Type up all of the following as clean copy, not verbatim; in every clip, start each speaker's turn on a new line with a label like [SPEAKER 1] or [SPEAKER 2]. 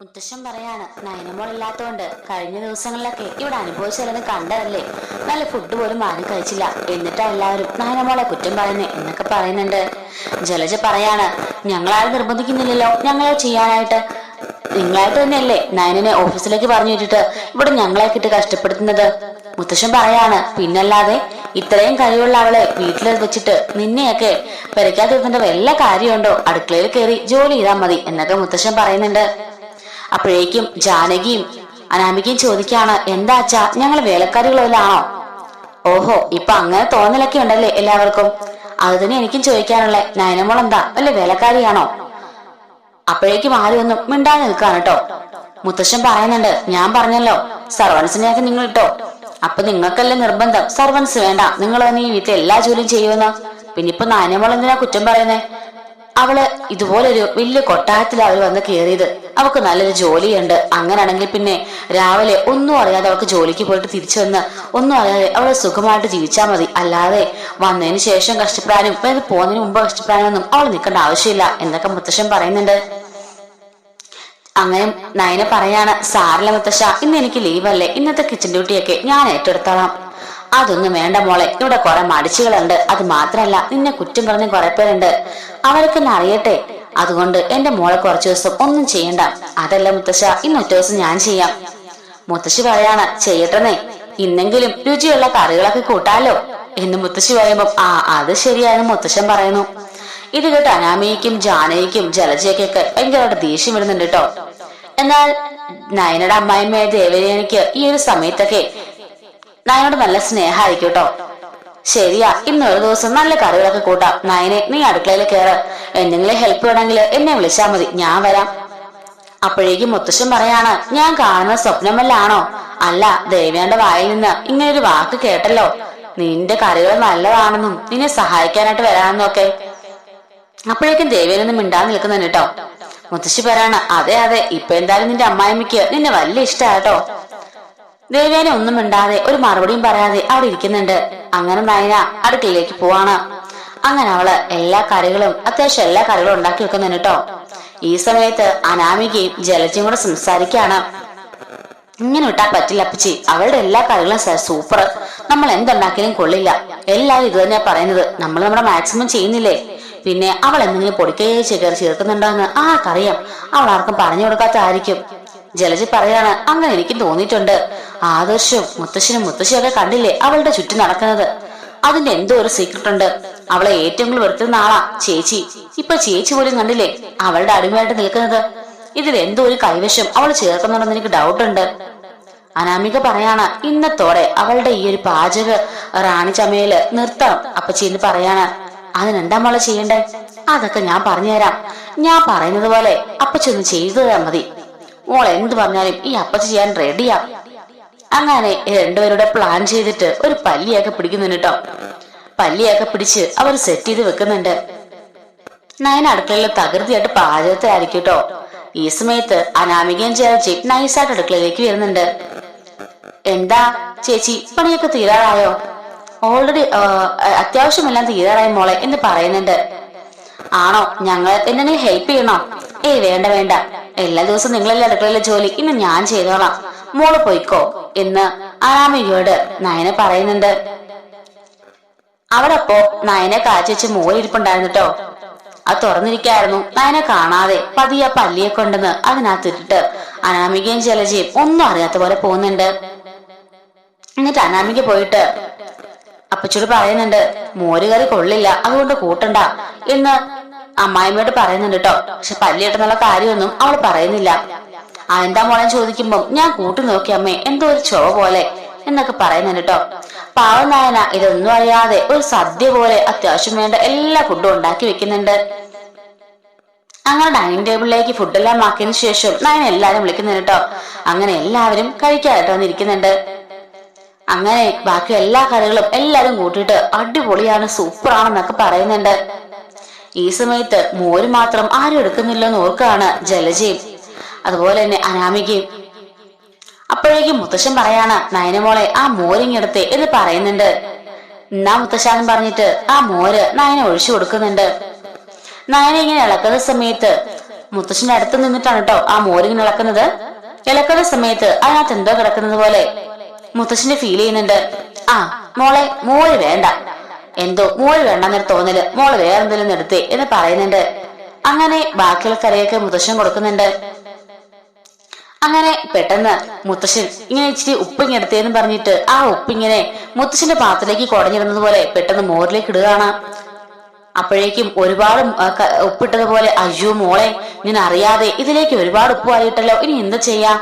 [SPEAKER 1] മുത്തശ്ശൻ പറയാണ്, നയനമോളില്ലാത്തോണ്ട് കഴിഞ്ഞ ദിവസങ്ങളിലൊക്കെ ഇവിടെ അനുഭവിച്ചല്ലെന്ന് കണ്ടതല്ലേ. നല്ല ഫുഡ് പോലും ആരും കഴിച്ചില്ല, എന്നിട്ടാ എല്ലാവരും നയനമോളെ കുറ്റം പറയുന്നേ എന്നൊക്കെ പറയുന്നുണ്ട്. ജലജ പറയാണ്, ഞങ്ങളാരും നിർബന്ധിക്കുന്നില്ലല്ലോ ഞങ്ങളെ ചെയ്യാനായിട്ട്. നിങ്ങളായിട്ട് തന്നെയല്ലേ നയനെ ഓഫീസിലേക്ക് പറഞ്ഞു വിട്ടിട്ട് ഇവിടെ ഞങ്ങളെ കിട്ട് കഷ്ടപ്പെടുത്തുന്നത്. മുത്തശ്ശൻ പറയാണ്, പിന്നല്ലാതെ ഇത്രയും കഴിവുള്ള അവളെ വീട്ടിൽ വെച്ചിട്ട് നിന്നെയൊക്കെ പെരക്കാതിരുന്നതിന്റെ വല്ല കാര്യമുണ്ടോ? അടുക്കളയിൽ കയറി ജോലി ചെയ്താൽ മതി എന്നൊക്കെ മുത്തശ്ശൻ പറയുന്നുണ്ട്. അപ്പോഴേക്കും ജാനകിയും അനാമികയും ചോദിക്കാണ്, എന്താ അച്ഛാ ഞങ്ങൾ വേലക്കാരികളാണോ? ഓഹോ, ഇപ്പൊ അങ്ങനെ തോന്നലൊക്കെ ഉണ്ടല്ലേ എല്ലാവർക്കും. അത് തന്നെ എനിക്കും ചോദിക്കാനുള്ള, നയനമോൾ എന്താ വല്ല വേലക്കാരിയാണോ? അപ്പോഴേക്കും ആരും ഒന്നും മിണ്ടാതെ നിൽക്കാണ് കേട്ടോ. മുത്തശ്ശൻ പറയുന്നുണ്ട്, ഞാൻ പറഞ്ഞല്ലോ സർവൻസിനെയൊക്കെ നിങ്ങൾ ഇട്ടോ. അപ്പൊ നിങ്ങൾക്കല്ലേ നിർബന്ധം സർവൻസ് വേണ്ട, നിങ്ങൾ തന്നെ ഈ വീട്ടിൽ എല്ലാ ജോലിയും ചെയ്യുമെന്ന്. പിന്നെ ഇപ്പൊ നയനമോൾ എന്തിനാ കുറ്റം പറയുന്നേ? അവള് ഇതുപോലൊരു വലിയ കൊട്ടാരത്തിൽ അവൾ വന്ന് കയറിയത്, അവൾക്ക് നല്ലൊരു ജോലിയുണ്ട്. അങ്ങനെയാണെങ്കിൽ പിന്നെ രാവിലെ ഒന്നും അറിയാതെ അവൾക്ക് ജോലിക്ക് പോയിട്ട് തിരിച്ചു വന്ന് ഒന്നും അറിയാതെ അവള് സുഖമായിട്ട് ജീവിച്ചാൽ മതി. അല്ലാതെ വന്നതിന് ശേഷം കഷ്ടപ്പെടാനും പോകുന്നതിന് മുമ്പ് കഷ്ടപ്പെടാനൊന്നും അവൾ നിൽക്കേണ്ട ആവശ്യമില്ല എന്നൊക്കെ മുത്തശ്ശൻ പറയുന്നുണ്ട്. അങ്ങനെ നയന പറയാണ്, സാറില്ല മുത്തശ്ശ, ഇന്ന് എനിക്ക് ലീവല്ലേ, ഇന്നത്തെ കിച്ചൺ ഡ്യൂട്ടിയൊക്കെ ഞാൻ ഏറ്റെടുത്തോളാം. അതൊന്നും വേണ്ട മോളെ, ഇവിടെ കുറെ മടിച്ചുകളുണ്ട്. അത് മാത്രല്ല നിന്നെ കുറ്റം പറഞ്ഞ കുറെ പേരുണ്ട്, അവർക്കെന്നെ അറിയട്ടെ. അതുകൊണ്ട് എന്റെ മോളെ കുറച്ചു ദിവസം ഒന്നും ചെയ്യണ്ട. അതല്ല മുത്തശ്ശ, ഇന്ന് ഒറ്റ ദിവസം ഞാൻ ചെയ്യാം. മുത്തശ്ശി പറയാണ്, ചെയ്യട്ടെന്നേ, ഇന്നെങ്കിലും രുചിയുള്ള കറികളൊക്കെ കൂട്ടാലോ എന്ന് മുത്തശ്ശി പറയുമ്പോ അത് ശരിയായെന്ന് മുത്തശ്ശൻ പറയുന്നു. ഇത് കേട്ട് അനാമികയ്ക്കും ജാനകിക്കും ജലജയ്ക്കൊക്കെ ഭയങ്കരമായിട്ട് ദേഷ്യം വരുന്നുണ്ട് കേട്ടോ. എന്നാൽ നയനയുടെ അമ്മായിമ്മയായ ദേവയാനിക്ക് ഈ ഒരു സമയത്തൊക്കെ നയനോട് നല്ല സ്നേഹമായിരിക്കും കേട്ടോ. ശരിയാ, ഇന്ന് ഒരു ദിവസം നല്ല കറികളൊക്കെ കൂട്ടാം. നയനെ, നീ അടുക്കളയിൽ കയറ്, എന്തെങ്കിലും ഹെൽപ്പ് വേണമെങ്കിൽ എന്നെ വിളിച്ചാൽ മതി, ഞാൻ വരാം. അപ്പോഴേക്കും മുത്തശ്ശൻ പറയാണ്, ഞാൻ കാണുന്ന സ്വപ്നമല്ലാണോ? അല്ല, ദേവയാന്റെ വായിൽ നിന്ന് ഇങ്ങനെ ഒരു വാക്ക് കേട്ടല്ലോ, നിന്റെ കറികൾ നല്ലതാണെന്നും നിന്നെ സഹായിക്കാനായിട്ട് വരാമെന്നും ഒക്കെ. അപ്പോഴേക്കും ദേവയാനൊന്നും മിണ്ടാതെ നിൽക്കുന്നുണ്ട് കേട്ടോ. മുത്തശ്ശി പറയാണ്, അതെ അതെ, ഇപ്പൊ എന്തായാലും നിന്റെ അമ്മായിമ്മയ്ക്ക് നിന്നെ വലിയ ഇഷ്ടാട്ടോ. ദേവയാനി ഒന്നും മിണ്ടാതെ ഒരു മറുപടിയും പറയാതെ അവിടെ ഇരിക്കുന്നുണ്ട്. അങ്ങനെ നയന അടുക്കളയിലേക്ക് പോവാണ്. അങ്ങനെ അവള് അത്യാവശ്യം എല്ലാ കറികളും ഉണ്ടാക്കി വെക്കുന്നുണ്ട് കേട്ടോ. ഈ സമയത്ത് അനാമികയും ജലജയും കൂടെ സംസാരിക്കാണ്. ഇങ്ങനെ വിട്ടാ പറ്റില്ല അപ്പച്ചി, അവളുടെ എല്ലാ കറികളും സൂപ്പർ, നമ്മൾ എന്തുണ്ടാക്കിയാലും കൊള്ളില്ല. എല്ലാവരും ഇത് തന്നെയാ പറയുന്നത്, നമ്മൾ നമ്മുടെ മാക്സിമം ചെയ്യുന്നില്ലേ. പിന്നെ അവൾ എന്തെങ്കിലും പൊടിക്കൈ ചേർക്കുന്നുണ്ടോന്ന് ആർക്കറിയാം, അവൾ ആർക്കും പറഞ്ഞു കൊടുക്കാത്തായിരിക്കും. ജലജ പറയാണ്, അങ്ങനെ എനിക്കും തോന്നിയിട്ടുണ്ട്. ആദർശവും മുത്തശ്ശിയൊക്കെ കണ്ടില്ലേ അവളുടെ ചുറ്റും നടക്കുന്നത്. അതിന്റെ എന്തോ ഒരു സീക്രട്ട് ഉണ്ട്. അവളെ ഏറ്റവും കൂടുതൽ വെറുത്തുന്ന ആളാ ചേച്ചി. ഇപ്പൊ ചേച്ചി പോലും കണ്ടില്ലേ അവളുടെ അടിമയായിട്ട് നിൽക്കുന്നത്. ഇതിൽ എന്തോ ഒരു കൈവശം അവൾ ചേർക്കുന്നുണ്ടെന്ന് എനിക്ക് ഡൗട്ടുണ്ട്. അനാമിക പറയാണ്, ഇന്നത്തോടെ അവളുടെ ഈ ഒരു പാചക റാണി ചമയല് നിർത്തണം അപ്പച്ചി എന്ന് പറയാണ്. അതിനെന്താ മോളെ ചെയ്യണ്ടേ? അതൊക്കെ ഞാൻ പറഞ്ഞുതരാം. ഞാൻ പറയുന്നത് പോലെ അപ്പച്ചി ഒന്ന് ചെയ്തു തരാൻ മതി. മോൾ എന്ത് പറഞ്ഞാലും ഈ അപ്പച്ചി ചെയ്യാൻ റെഡിയാ. അങ്ങനെ രണ്ടുപേരുടെ പ്ലാൻ ചെയ്തിട്ട് ഒരു പല്ലിയൊക്കെ പിടിക്കുന്നുണ്ട് കേട്ടോ. പല്ലിയൊക്കെ പിടിച്ച് അവർ സെറ്റ് ചെയ്ത് വെക്കുന്നുണ്ട്. നയന അടുക്കളയിൽ തകൃതിയായിട്ട് പാചകത്തിലായിരിക്കും കേട്ടോ. ഈ സമയത്ത് അനാമികയും ചേച്ചി നൈസായിട്ട് അടുക്കളയിലേക്ക് വരുന്നുണ്ട്. എന്താ ചേച്ചി, പണിയൊക്കെ തീരാറായോ? ഓൾറെഡി അത്യാവശ്യമെല്ലാം തീരാറായി മോളെ എന്ന് പറയുന്നുണ്ട്. ആണോ, ഞങ്ങൾ എന്തെങ്കിലും ഹെൽപ്പ് ചെയ്യണോ? ഏയ് വേണ്ട വേണ്ട, എല്ലാ ദിവസവും നിങ്ങളല്ലേ അടുക്കളയിലെ ജോലി, ഇന്ന് ഞാൻ ചെയ്തോളാം, മോള് പോയിക്കോ എന്ന് അനാമികയോട് നയന പറയുന്നുണ്ട്. അവിടെ അപ്പോ നയനെ കാച്ചു മോരിരിപ്പുണ്ടായിരുന്നു കേട്ടോ. അത് തുറന്നിരിക്കായിരുന്നു. നയനെ കാണാതെ പതിയെ പല്ലിയെ കൊണ്ടെന്ന് അതിനകത്തിട്ടിട്ട് അനാമികയും ജലജയും ഒന്നും അറിയാത്ത പോലെ പോകുന്നുണ്ട്. എന്നിട്ട് അനാമിക പോയിട്ട് അപ്പച്ചോട് പറയുന്നുണ്ട്, മോരുകറി കൊള്ളില്ല, അതുകൊണ്ട് കൂട്ടണ്ട എന്ന് അമ്മായിമ്മയോട് പറയുന്നുണ്ട് കേട്ടോ. പക്ഷെ പല്ലിയിട്ടെന്നുള്ള കാര്യമൊന്നും അവൾ പറയുന്നില്ല. എന്താ മോളെ ചോദിക്കുമ്പോ ഞാൻ കൂട്ടി നോക്കി അമ്മേ, എന്തോ ഒരു ചൊവ പോലെ എന്നൊക്കെ പറയുന്നുണ്ട് കേട്ടോ. പാവം നയന ഇതൊന്നും അറിയാതെ ഒരു സദ്യ പോലെ അത്യാവശ്യം വേണ്ട എല്ലാ ഫുഡും ഉണ്ടാക്കി വെക്കുന്നുണ്ട്. അങ്ങനെ ഡൈനിങ് ടേബിളിലേക്ക് ഫുഡെല്ലാം ആക്കിയതിനു ശേഷം നയന എല്ലാരും വിളിക്കുന്നുണ്ട് കേട്ടോ. അങ്ങനെ എല്ലാവരും കഴിക്കാനായിട്ട് വന്നിരിക്കുന്നുണ്ട്. അങ്ങനെ ബാക്കി എല്ലാ കറികളും എല്ലാരും കൂട്ടിയിട്ട് അടിപൊളിയാണ്, സൂപ്പറാണെന്നൊക്കെ പറയുന്നുണ്ട്. ഈ സമയത്ത് മോര് മാത്രം ആരും എടുക്കുന്നില്ലെന്ന് ഓർക്കാണ് ജലജയും അതുപോലെ തന്നെ അനാമികയും. അപ്പോഴേക്കും മുത്തശ്ശൻ പറയാണ്, നയനമോളെ ആ മോരിങ്ങെടുത്തേ എന്ന് പറയുന്നുണ്ട്. എന്നാ മുത്തശ്ശാനും പറഞ്ഞിട്ട് ആ മോര് നയന ഒഴിച്ചു കൊടുക്കുന്നുണ്ട്. നയന ഇങ്ങനെ ഇളക്കുന്ന സമയത്ത് മുത്തശ്ശന്റെ അടുത്ത് നിന്നിട്ടാണ് കേട്ടോ ആ മോരിങ്ങനെ ഇളക്കുന്നത്. ഇളക്കുന്ന സമയത്ത് അതിനകത്ത് എന്തോ കിടക്കുന്നത് പോലെ മുത്തശ്ശന് ഫീൽ ചെയ്യുന്നുണ്ട്. ആ മോളെ മോര് വേണ്ട, എന്തോ മോര് വേണ്ടെന്നൊരു തോന്നല്, മോള് വേറെന്തെങ്കിലും എടുത്തേ എന്ന് പറയുന്നുണ്ട്. അങ്ങനെ ബാക്കിയുള്ള കറിയൊക്കെ മുത്തശ്ശൻ കൊടുക്കുന്നുണ്ട്. അങ്ങനെ പെട്ടെന്ന് മുത്തശ്ശൻ ഇങ്ങനെ ഇച്ചിരി ഉപ്പിങ്ങെടുത്തേന്ന് പറഞ്ഞിട്ട് ആ ഉപ്പിങ്ങനെ മുത്തശ്ശന്റെ പാത്രത്തിലേക്ക് കുടഞ്ഞിരുന്നത് പോലെ പെട്ടെന്ന് മോരിലേക്ക് ഇടുകയാണ്. അപ്പോഴേക്കും ഒരുപാട് ഉപ്പിട്ടതുപോലെ, അയ്യോ മോളെ ഞാൻ അറിയാതെ ഇതിലേക്ക് ഒരുപാട് ഉപ്പ് ആയിട്ടല്ലോ, ഇനി എന്താ ചെയ്യാ?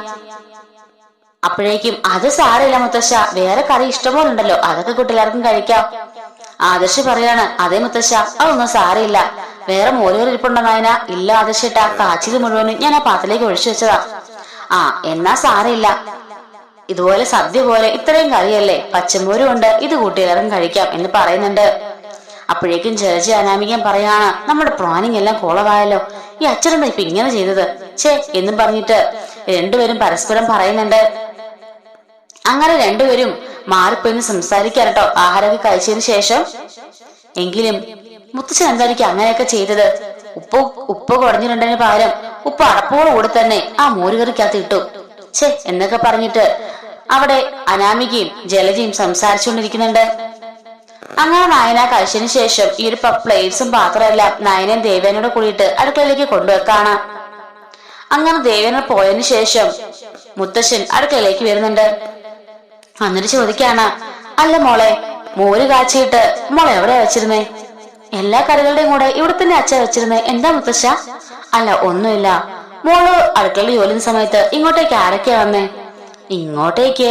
[SPEAKER 1] അപ്പോഴേക്കും അത് സാരമില്ല മുത്തശ്ശ, വേറെ കറി ഇഷ്ടംപോലെ ഉണ്ടല്ലോ, അതൊക്കെ കുട്ടികൾക്കും കഴിക്കാം. ആദർശ് പറയാണ്, അതേ മുത്തശ്ശ അതൊന്നും സാരമില്ല, വേറെ മോരുകറി ഇരിപ്പുണ്ടോ നായന? ഇല്ല ആദർശേട്ടാ, കാച്ചിത് മുഴുവനും ഞാൻ ആ പാത്രത്തിലേക്ക് ഒഴിച്ചു വെച്ചതാ. ആ എന്നാ സാരമില്ല, ഇതുപോലെ സദ്യ പോലെ ഇത്രയും കറിയല്ലേ, പച്ചമോരും ഉണ്ട്, ഇത് കൂട്ടിയെല്ലാവരും കഴിക്കാം എന്ന് പറയുന്നുണ്ട്. അപ്പോഴേക്കും ജലജ അനാമികൻ പറയാണ്, നമ്മുടെ പ്ലാനിങ് എല്ലാം കോളവായല്ലോ, ഈ അച്ഛനെന്താ ഇപ്പൊ ഇങ്ങനെ ചെയ്തത് ചേ എന്നും പറഞ്ഞിട്ട് രണ്ടുപേരും പരസ്പരം പറയുന്നുണ്ട്. അങ്ങനെ രണ്ടുപേരും മാറിപ്പോയിന്ന് സംസാരിക്കാറട്ടോ ആഹാരമൊക്കെ കഴിച്ചതിന് ശേഷം. എങ്കിലും മുത്തച്ഛൻ എന്തായിരിക്കും അങ്ങനെയൊക്കെ ചെയ്തത്? ഉപ്പ് കുടഞ്ഞിട്ടുണ്ടതിന് പകരം ഉപ്പ് അടപ്പോടുകൂടി തന്നെ ആ മോരുകറിക്കകത്ത് ഇട്ടു. ഛേ എന്നൊക്കെ പറഞ്ഞിട്ട് അവിടെ അനാമികയും ജലജയും സംസാരിച്ചുകൊണ്ടിരിക്കുന്നുണ്ട്. അങ്ങനെ നയന കഴിച്ചതിന് ശേഷം ഈ ഒരു പ്ലേറ്റ്സും പാത്രമെല്ലാം നയനയും ദേവേനോട് കൂടിയിട്ട് അടുക്കളയിലേക്ക് കൊണ്ടുവെക്കാണ്. അങ്ങനെ ദേവേന പോയതിനു ശേഷം മുത്തശ്ശൻ അടുക്കളയിലേക്ക് വരുന്നുണ്ട്. എന്നിട്ട് ചോദിക്കാണ്, അല്ല മോളെ, മോര് കാച്ചിട്ട് മോളെ എവിടെയാ വെച്ചിരുന്നേ? എല്ലാ കറികളുടെയും കൂടെ ഇവിടെ തന്നെ അച്ഛ വെച്ചിരുന്നേ, എന്താ മുത്തശ്ശ? അല്ല ഒന്നുമില്ല, മോള് അടുക്കളയിൽ ജോലി സമയത്ത് ഇങ്ങോട്ടേക്ക് ആരൊക്കെയാ വന്നേ? ഇങ്ങോട്ടേക്ക്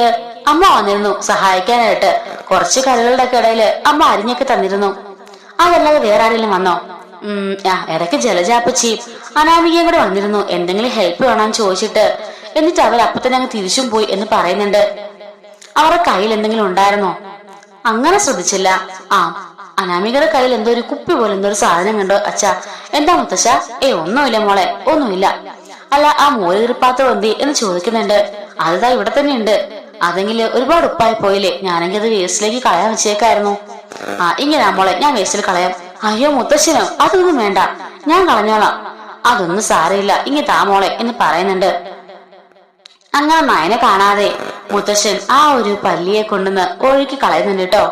[SPEAKER 1] അമ്മ വന്നിരുന്നു സഹായിക്കാനായിട്ട്, കുറച്ച് കറികളുടെ ഒക്കെ ഇടയില് അമ്മ അരിഞ്ഞൊക്കെ തന്നിരുന്നു. അതല്ലാതെ വേറെ ആരെങ്കിലും വന്നോ? ഇടയ്ക്ക് ജലജാപ്പച്ചി അനാമികയും കൂടെ വന്നിരുന്നു, എന്തെങ്കിലും ഹെൽപ്പ് വേണമെന്ന് ചോദിച്ചിട്ട്, എന്നിട്ട് അവർ അപ്പൊ തന്നെ അങ്ങ് തിരിച്ചും പോയി എന്ന് പറയുന്നുണ്ട്. അവരുടെ കയ്യിൽ എന്തെങ്കിലും ഉണ്ടായിരുന്നോ? അങ്ങനെ ശ്രദ്ധിച്ചില്ല. അനാമികയുടെ കയ്യിൽ എന്തോ ഒരു കുപ്പി പോലെ എന്തോ ഒരു സാധനം കണ്ടോ അച്ഛാ? എന്താ മുത്തശ്ശ? ഒന്നുമില്ല മോളെ, ഒന്നുമില്ല. അല്ല ആ മോരുകറിപ്പാത്രം എന്തി എന്ന് ചോദിക്കുന്നുണ്ട്. അതാ ഇവിടെ തന്നെ ഉണ്ട്, അതെങ്കിൽ ഒരുപാട് ഉപ്പായി പോയില്ലേ, ഞാനെങ്കിൽ അത് വേസ്റ്റിലേക്ക് കളയാൻ വെച്ചേക്കായിരുന്നു. ഇങ്ങനെ മോളെ, ഞാൻ വേസ്റ്റിൽ കളയാം. അയ്യോ മുത്തശ്ശനോ, അതൊന്നും വേണ്ട, ഞാൻ കളഞ്ഞോളാം. അതൊന്നും സാരമില്ല, ഇങ്ങനെ താ മോളെ എന്ന് പറയുന്നുണ്ട്. അങ്ങനെ നയനെ കാണാതെ മുത്തശ്ശൻ ആ ഒരു പല്ലിയെ കൊണ്ടുവന്ന് ഒഴുക്കി കളയുന്നുണ്ട് കേട്ടോ.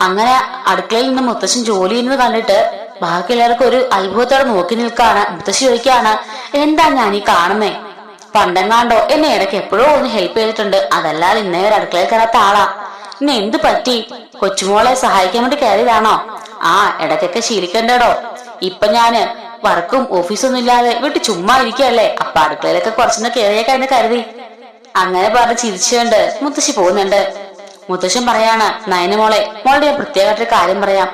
[SPEAKER 1] അങ്ങനെ അടുക്കളയിൽ നിന്ന് മുത്തശ്ശൻ ജോലി ചെയ്യുന്നത് കണ്ടിട്ട് ബാക്കി എല്ലാവർക്കും ഒരു അത്ഭുതത്തോടെ നോക്കി നിൽക്കാണ്. മുത്തശ്ശി ചോദിക്കാണ്, എന്താ ഞാൻ ഈ കാണുന്നേ? പണ്ടെങ്ങാണ്ടോ എന്നെ ഇടയ്ക്ക് എപ്പോഴോ ഒന്ന് ഹെൽപ്പ് ചെയ്തിട്ടുണ്ട്, അതല്ലാതെ ഇന്നേ ഒരു അടുക്കളയിൽ കയറാത്ത ആളാ. ഇന്ന് എന്ത് പറ്റി? കൊച്ചുമോളെ സഹായിക്കാൻ വേണ്ടി കയറിയതാണോ? ഇടയ്ക്കൊക്കെ ശീലിക്കണ്ടോ. ഇപ്പൊ ഞാന് വർക്കും ഓഫീസൊന്നും ഇല്ലാതെ വീട്ടിൽ ചുമ്മാ ഇരിക്കല്ലേ, അപ്പൊ അടുക്കളയിലൊക്കെ കുറച്ചൊന്ന് കയറിയേക്കാന്ന് കരുതി. അങ്ങനെ പറഞ്ഞ് ചിരിച്ചുകൊണ്ട് മുത്തശ്ശി പോകുന്നുണ്ട്. മുത്തശ്ശൻ പറയാണ്, നയനമോളെ, മോളുടെ ഞാൻ പ്രത്യേകമായിട്ടൊരു കാര്യം പറയാം.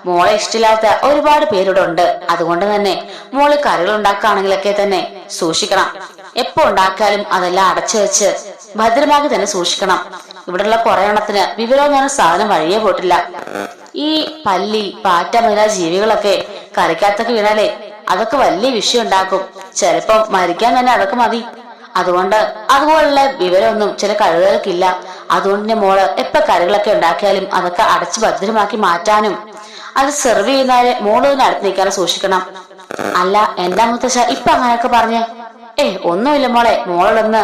[SPEAKER 1] മോളെ ഇഷ്ടമില്ലാത്ത ഒരുപാട് പേരിവിടെ ഉണ്ട്, അതുകൊണ്ട് തന്നെ മോള് കറികൾ ഉണ്ടാക്കുകയാണെങ്കിലൊക്കെ തന്നെ സൂക്ഷിക്കണം. എപ്പോ ഉണ്ടാക്കിയാലും അതെല്ലാം അടച്ചു വെച്ച് ഭദ്രമാക്കി തന്നെ സൂക്ഷിക്കണം. ഇവിടെയുള്ള കുറെ എണ്ണത്തിന് വിവരം എന്ന സാധനം വഴിയേ പോയിട്ടില്ല. ഈ പല്ലി, പാറ്റ മുതലായ ജീവികളൊക്കെ കറിക്കകത്തൊക്കെ വീണാലേ അതൊക്കെ വലിയ വിഷയം ഉണ്ടാക്കും. ചിലപ്പം മരിക്കാൻ തന്നെ അതൊക്കെ മതി. അതുകൊണ്ട് അതുപോലുള്ള വിവരമൊന്നും ചില കഴിവുകൾക്കില്ല. അതുകൊണ്ട് തന്നെ മോള് എപ്പോ കറികളൊക്കെ ഉണ്ടാക്കിയാലും അതൊക്കെ അടച്ച് ഭദ്രമാക്കി മാറ്റാനും അത് സെർവ് ചെയ്യുന്നവരെ മോള് തന്നെ അടുത്ത് നിൽക്കാനും സൂക്ഷിക്കണം. അല്ല എന്താ മുത്തശ്ശ ഇപ്പൊ അങ്ങനെയൊക്കെ പറഞ്ഞേ? ഒന്നുമില്ല മോളെ, മോളൊന്ന്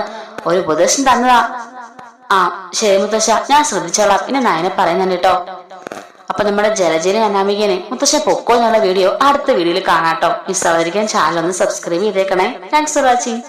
[SPEAKER 1] ഒരു ഉപദേശം തന്നതാ. ശരി മുത്തശ്ശ, ഞാൻ ശ്രദ്ധിച്ചോളാം. പിന്നെ നയനെ പറയുന്നുണ്ട് കേട്ടോ. അപ്പൊ നമ്മുടെ ജലജനെ അനാമികനെ മുത്തശ്ശ പൊക്കോ എന്നുള്ള വീഡിയോ അടുത്ത വീഡിയോയിൽ കാണാട്ടോ. മിസ്സാവാതിരിക്കാൻ ചാനൽ ഒന്ന് സബ്സ്ക്രൈബ് ചെയ്തേക്കണേ. Thanks for watching.